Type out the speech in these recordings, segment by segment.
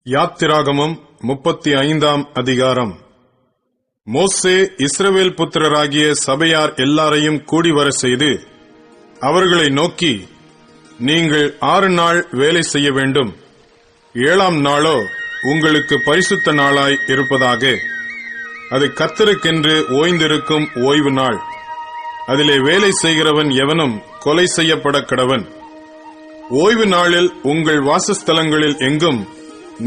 யாத்திராகமம் 35ஆம் அதிகாரம். மோசே இஸ்ரவேல் புத்திரராகிய சபையார் எல்லாரையும் கூடிவர செய்து அவர்களை நோக்கி, நீங்கள் 6 நாள் வேலை செய்ய வேண்டும். 7ஆம் நாளோ உங்களுக்கு பரிசுத்த நாளாய் இருப்பதாக. அது கர்த்தருக்கென்று ஓய்ந்திருக்கும் ஓய்வு நாள். அதிலே வேலை செய்கிறவன் எவனும் கொலை செய்யப்பட கடவன். ஓய்வு நாளில் உங்கள் வாசஸ்தலங்களில் எங்கும்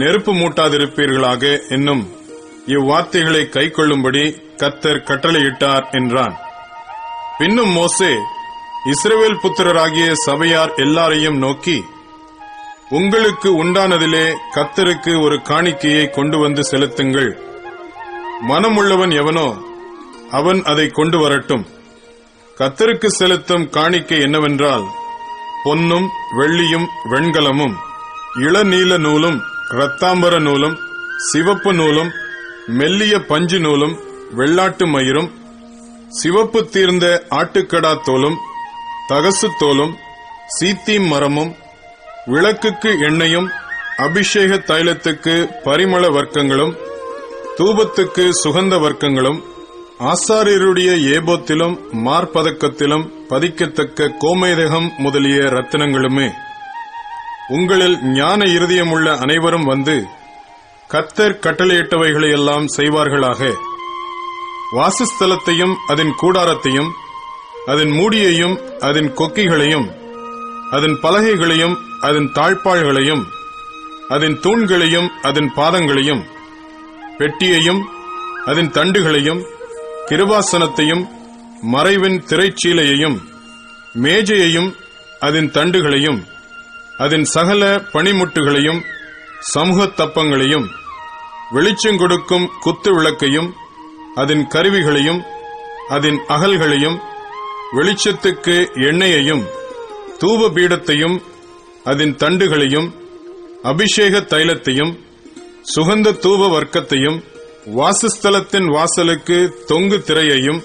நெருப்பு மூட்டாதிருப்பீர்களாக என்னும் இவ்வார்த்தைகளை கைக்கொள்ளும்படி கர்த்தர் கட்டளையிட்டார் என்றான். பின்னும் மோசே இஸ்ரவேல் புத்திரராகிய சபையார் எல்லாரையும் நோக்கி, உங்களுக்கு உண்டானதிலே கர்த்தருக்கு ஒரு காணிக்கையை கொண்டு வந்து செலுத்துங்கள். மனமுள்ளவன் எவனோ அவன் அதை கொண்டு வரட்டும். கர்த்தருக்கு செலுத்தும் காணிக்கை என்னவென்றால், பொன்னும் வெள்ளியும் வெண்கலமும் இளநீல நூலும் இரத்தாம்பர நூலும் சிவப்பு நூலும் மெல்லிய பஞ்சு நூலும் வெள்ளாட்டு மயிரும் சிவப்பு தீர்ந்த ஆட்டுக்கடா தோலும் தகசு தோலும் சீத்தீம் மரமும் விளக்குக்கு எண்ணெயும் அபிஷேக தைலத்துக்கு பரிமள வர்க்கங்களும் தூபத்துக்கு சுகந்த வர்க்கங்களும் ஆசாரியருடைய ஏபோத்திலும் மார்பதக்கத்திலும் பதிக்கத்தக்க கோமேதகம் முதலிய ரத்தினங்களுமே. உங்களில் ஞான இருதயமுள்ள அனைவரும் வந்து கர்த்தர் கட்டளையிட்டவைகளையெல்லாம் செய்வார்களாக. வாசஸ்தலத்தையும் அதன் கூடாரத்தையும் அதன் மூடியையும் அதன் கொக்கிகளையும் அதன் பலகைகளையும் அதன் தாழ்பாள்களையும் அதன் தூண்களையும் அதன் பாதங்களையும் பெட்டியையும் அதன் தண்டுகளையும் கிருபாசனத்தையும் மறைவின் திரைச்சீலையையும் மேஜையையும் அதன் தண்டுகளையும் அதன் சகல பணிமுட்டுகளையும் சமூகத் தப்பங்களையும் வெளிச்சங்கொடுக்கும் குத்து விளக்கையும் அதன் கருவிகளையும் அதன் அகல்களையும் வெளிச்சத்துக்கு எண்ணெயையும் தூப பீடத்தையும் அதன் தண்டுகளையும் அபிஷேக தைலத்தையும் சுகந்த தூப வர்க்கத்தையும் வாசஸ்தலத்தின் வாசலுக்கு தொங்கு திரையையும்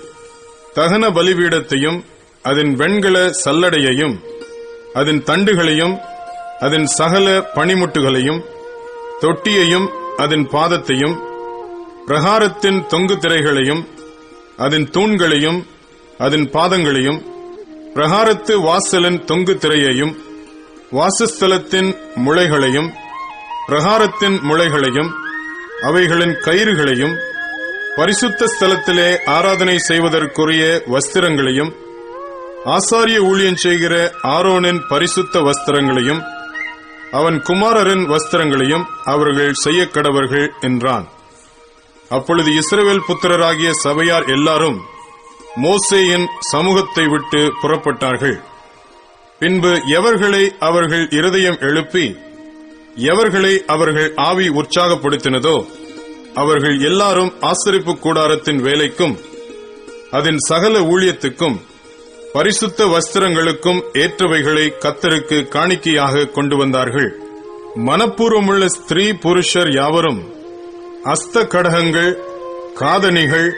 தகன பலிபீடத்தையும் அதன் வெண்கல சல்லடையையும் அதன் தண்டுகளையும் அதன் சகல பணிமுட்டுகளையும் தொட்டியையும் அதன் பாதத்தையும் பிரகாரத்தின் தொங்கு திரைகளையும் அதன் தூண்களையும் அதன் பாதங்களையும் பிரகாரத்து வாசலின் தொங்கு திரையையும் வாசஸ்தலத்தின் முளைகளையும் பிரகாரத்தின் முளைகளையும் அவைகளின் கயிறுகளையும் பரிசுத்த ஸ்தலத்திலே ஆராதனை செய்வதற்குரிய வஸ்திரங்களையும் ஆசாரிய ஊழியம் செய்கிற ஆரோனின் பரிசுத்த வஸ்திரங்களையும் அவன் குமாரரின் வஸ்திரங்களையும் அவர்கள் செய்ய கடவர்கள் என்றான். அப்பொழுது இஸ்ரவேல் புத்திரராகிய சபையார் எல்லாரும் மோசேயின் சமூகத்தை விட்டு புறப்பட்டார்கள். பின்பு எவர்களை அவர்கள் இருதயம் எழுப்பி எவர்களை அவர்கள் ஆவி உற்சாகப்படுத்தினதோ அவர்கள் எல்லாரும் ஆசரிப்பு கூடாரத்தின் வேலைக்கும் அதன் சகல ஊழியத்துக்கும் பரிசுத்த வஸ்திரங்களுக்கும் ஏற்றவைகளை கர்த்தருக்கு காணிக்கையாக கொண்டு வந்தார்கள். மனப்பூர்வமுள்ள ஸ்திரீ புருஷர் யாவரும் அஸ்த கடகங்கள், காதணிகள்,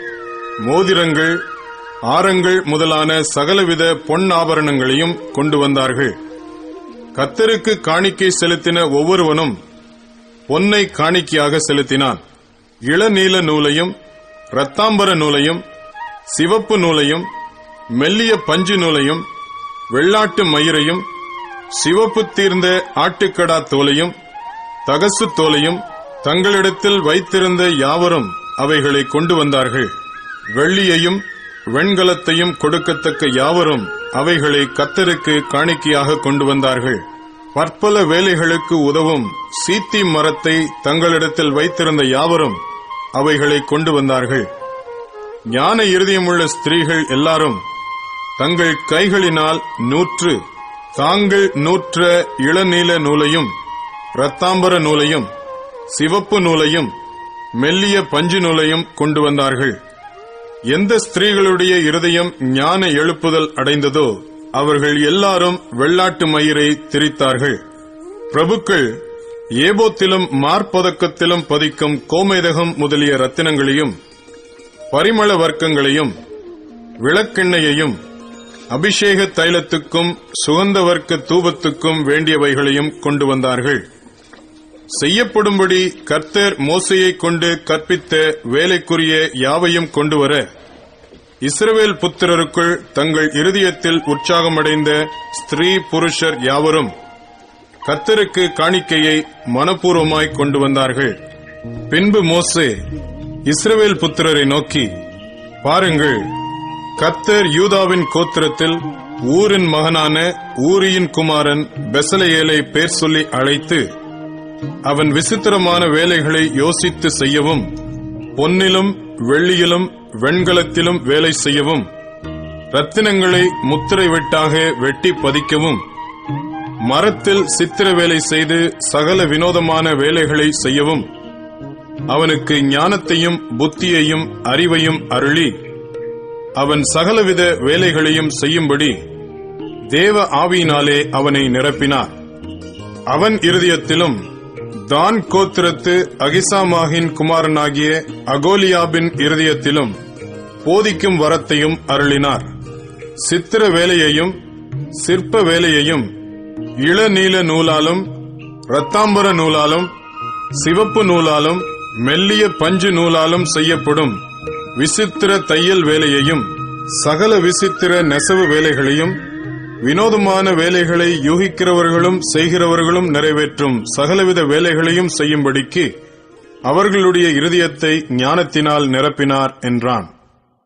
மோதிரங்கள், ஆரங்கள் முதலான சகலவித பொன் ஆபரணங்களையும் கொண்டு வந்தார்கள். கர்த்தருக்கு காணிக்கை செலுத்தின ஒவ்வொருவனும் பொன்னை காணிக்கையாக செலுத்தினான். இளநீல நூலையும் இரத்தாம்பர நூலையும் சிவப்பு நூலையும் மெல்லிய பஞ்சு நூலையும் வெள்ளாட்டு மயிரையும் சிவப்பு தீர்ந்த ஆட்டுக்கடா தோலையும் தகசு தோலையும் தங்களிடத்தில் வைத்திருந்த யாவரும் அவைகளை கொண்டு வந்தார்கள். வெள்ளியையும் வெண்கலத்தையும் கொடுக்கத்தக்க யாவரும் அவைகளை கர்த்தருக்கு காணிக்கையாக கொண்டு வந்தார்கள். பற்பல வேலைகளுக்கு உதவும் சீத்தீம் மரத்தை தங்களிடத்தில் வைத்திருந்த யாவரும் அவைகளை கொண்டு வந்தார்கள். ஞான இருதயமுள்ள ஸ்திரீகள் எல்லாரும் தங்கள் கைகளினால் தாங்கள் நூற்ற இளநீல நூலையும் இரத்தாம்பர நூலையும் சிவப்பு நூலையும் மெல்லிய பஞ்சு நூலையும் கொண்டு வந்தார்கள். எந்த ஸ்திரீகளுடைய இருதயம் ஞான எழுப்புதல் அடைந்ததோ அவர்கள் எல்லாரும் வெள்ளாட்டு மயிரை திரித்தார்கள். பிரபுக்கள் ஏபோத்திலும் மார்பதக்கத்திலும் பதிக்கும் கோமேதகம் முதலிய ரத்தினங்களையும் பரிமள வர்க்கங்களையும் விளக்கெண்ணெயையும் அபிஷேக தைலத்துக்கும் சுகந்த வர்க்க தூபத்துக்கும் வேண்டியவைகளையும் கொண்டு வந்தார்கள். செய்யப்படும்படி கர்த்தர் மோசேயைக் கொண்டு கற்பித்த வேலைக்குரிய யாவையும் கொண்டுவர இஸ்ரவேல் புத்திரருக்குள் தங்கள் இருதயத்தில் உற்சாகமடைந்த ஸ்திரீ புருஷர் யாவரும் கர்த்தருக்கு காணிக்கையை மனப்பூர்வமாய் கொண்டு வந்தார்கள். பின்பு மோசே இஸ்ரவேல் புத்திரரை நோக்கி, பாருங்கள், கர்த்தர் யூதாவின் கோத்திரத்தில் ஊரின் மகனான ஊரியின் குமாரன் பெசலெயேலை பேர் சொல்லி அழைத்து அவன் விசித்திரமான வேலைகளை யோசித்து செய்யவும், பொன்னிலும் வெள்ளியிலும் வெண்கலத்திலும் வேலை செய்யவும், ரத்தினங்களை முத்திரை வெட்டாக வெட்டி பதிக்கவும், மரத்தில் சித்திர வேலை செய்து சகல வினோதமான வேலைகளை செய்யவும் அவனுக்கு ஞானத்தையும் புத்தியையும் அறிவையும் அருளி அவன் சகலவித வேலைகளையும் செய்யும்படி தேவ ஆவியினாலே அவனை நிரப்பினார். அவன் இருதயத்திலும் தான் கோத்திரத்து அகிசாமாகின் குமாரனாகிய அகோலியாபின் இருதயத்திலும் போதிக்கும் வரத்தையும் அருளினார். சித்திர வேலையையும் சிற்ப வேலையையும் இளநீல நூலாலும் இரத்தாம்பர நூலாலும் சிவப்பு நூலாலும் மெல்லிய பஞ்சு நூலாலும் செய்யப்படும் விசித்திர தையல் வேலையையும் சகல விசித்திர நெசவு வேலைகளையும் வினோதமான வேலைகளை யூகிக்கிறவர்களும் செய்கிறவர்களும் நிறைவேற்றும் சகலவித வேலைகளையும் செய்யும்படிக்கு அவர்களுடைய இருதயத்தை ஞானத்தினால் நிரப்பினார் என்றான்.